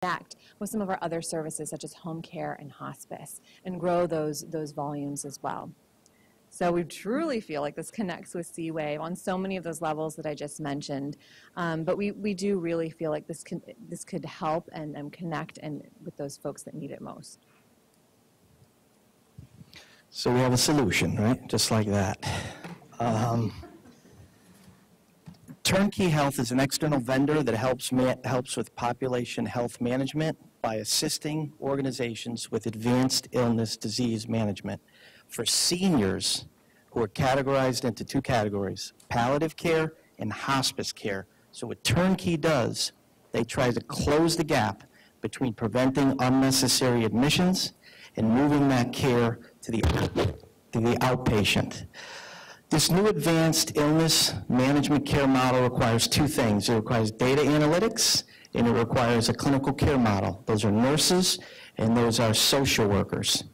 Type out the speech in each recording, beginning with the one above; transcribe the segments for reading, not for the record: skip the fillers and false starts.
connect with some of our other services such as home care and hospice and grow those volumes as well. So we truly feel like this connects with C-Wave on so many of those levels that I just mentioned. But we do really feel like this could help and connect with those folks that need it most. So we have a solution, right? Just like that. Turnkey Health is an external vendor that helps with population health management by assisting organizations with advanced illness disease management for seniors who are categorized into two categories, palliative care and hospice care. So what Turnkey does, they try to close the gap between preventing unnecessary admissions and moving that care to the outpatient. This new advanced illness management care model requires two things. It requires data analytics, and it requires a clinical care model. Those are nurses, and those are social workers.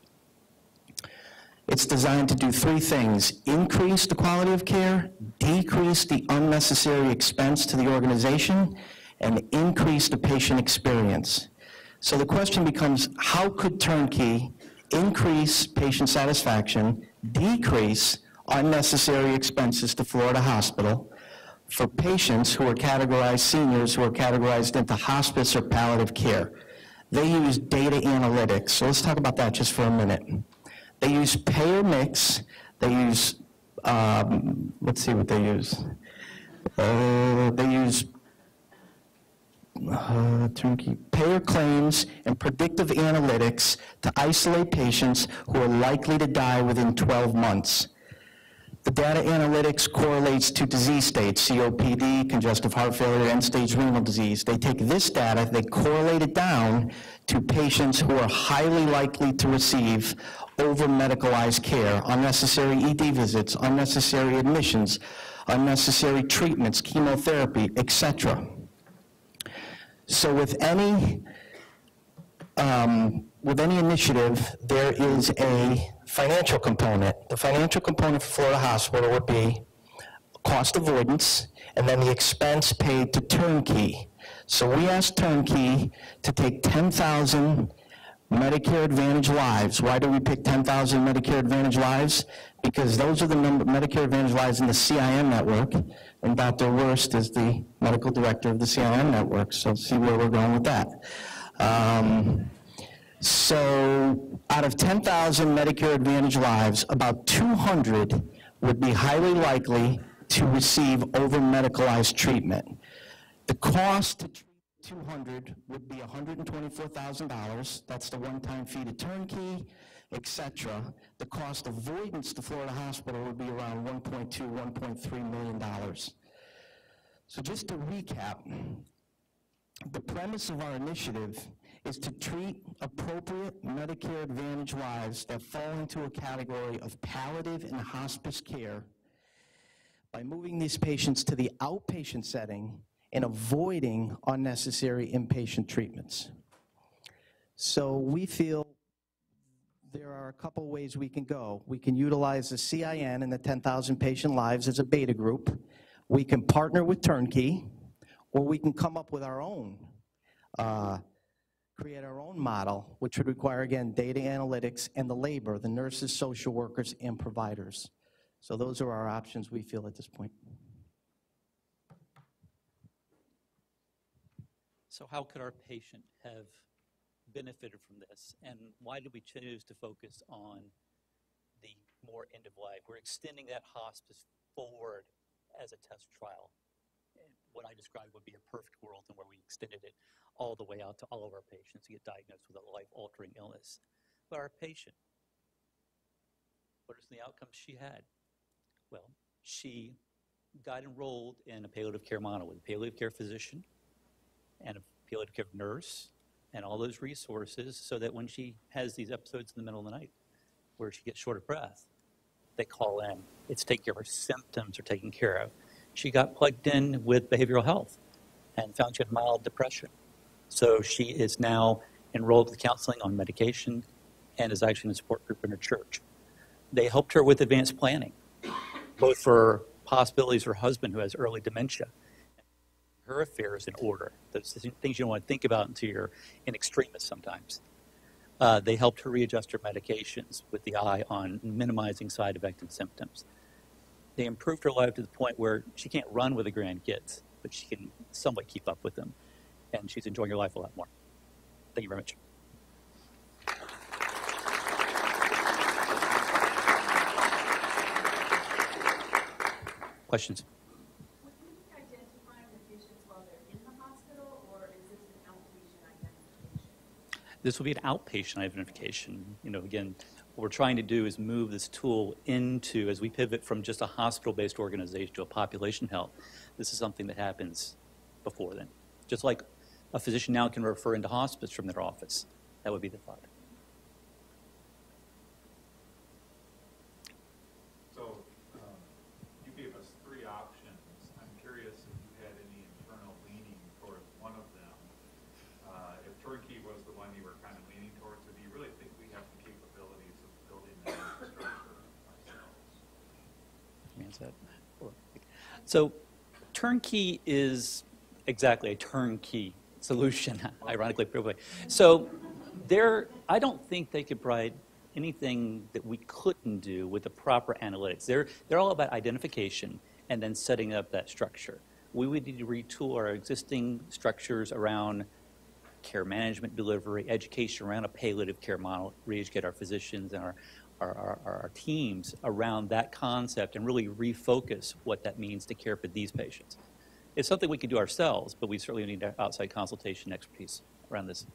It's designed to do three things: increase the quality of care, decrease the unnecessary expense to the organization, and increase the patient experience. So the question becomes, how could Turnkey increase patient satisfaction, decrease unnecessary expenses to Florida Hospital for patients who are categorized, seniors who are categorized into hospice or palliative care? They use data analytics. So let's talk about that just for a minute. They use payer mix. They use, let's see what they use. They use Turnkey payer claims and predictive analytics to isolate patients who are likely to die within 12 months. The data analytics correlates to disease states, COPD, congestive heart failure, end-stage renal disease. They take this data, they correlate it down to patients who are highly likely to receive over-medicalized care, unnecessary ED visits, unnecessary admissions, unnecessary treatments, chemotherapy, etc. So with any initiative, there is a financial component. The financial component for Florida Hospital would be cost avoidance, and then the expense paid to Turnkey. So we asked Turnkey to take 10,000 Medicare Advantage lives. Why do we pick 10,000 Medicare Advantage lives? Because those are the Medicare Advantage lives in the CIM network, and Dr. Wurst is the medical director of the CIM network, so see where we're going with that. So out of 10,000 Medicare Advantage lives, about 200 would be highly likely to receive over-medicalized treatment. The cost to treat 200 would be $124,000. That's the one-time fee to Turnkey, etc. The cost avoidance to Florida Hospital would be around $1.2, $1.3 million. So just to recap, the premise of our initiative is to treat appropriate Medicare Advantage lives that fall into a category of palliative and hospice care by moving these patients to the outpatient setting and avoiding unnecessary inpatient treatments. So we feel there are a couple ways we can go. We can utilize the CIN and the 10,000 patient lives as a beta group. We can partner with Turnkey, or we can come up with our own, create our own model, which would require, again, data analytics and the labor, the nurses, social workers, and providers. So those are our options, we feel, at this point. So how could our patient have benefited from this? And why did we choose to focus on the more end of life? We're extending that hospice forward as a test trial. What I described would be a perfect world, and where we extended it all the way out to all of our patients who get diagnosed with a life-altering illness. But our patient, what are the outcomes she had? Well, she got enrolled in a palliative care model with a palliative care physician and a palliative care nurse and all those resources, so that when she has these episodes in the middle of the night where she gets short of breath, they call in. It's taking care of her symptoms are taken care of. She got plugged in with behavioral health and found she had mild depression. So she is now enrolled with counseling on medication and is actually in a support group in her church. They helped her with advanced planning, both for possibilities of her husband who has early dementia, her affairs in order. Those things you don't want to think about until you're in extremis sometimes. They helped her readjust her medications with the eye on minimizing side effects and symptoms. They improved her life to the point where she can't run with the grandkids, but she can somewhat keep up with them. And she's enjoying her life a lot more. Thank you very much. Questions? Would you be identifying the patients while they're in the hospital, or is this an outpatient identification? This will be an outpatient identification. You know, again, what we're trying to do is move this tool into, as we pivot from just a hospital-based organization to a population health, this is something that happens before then. Just like a physician now can refer into hospice from their office. That would be the thought. So you gave us three options. I'm curious if you had any internal leaning towards one of them. If turnkey was the one you were kind of leaning towards, or do you really think we have the capabilities of building that infrastructure ourselves? So turnkey is exactly a turnkey solution, ironically. So I don't think they could provide anything that we couldn't do with the proper analytics. They're all about identification and then setting up that structure. We would need to retool our existing structures around care management delivery, education around a palliative care model, re-educate our physicians and our teams around that concept and really refocus what that means to care for these patients. It's something we can do ourselves, but we certainly need outside consultation expertise around this.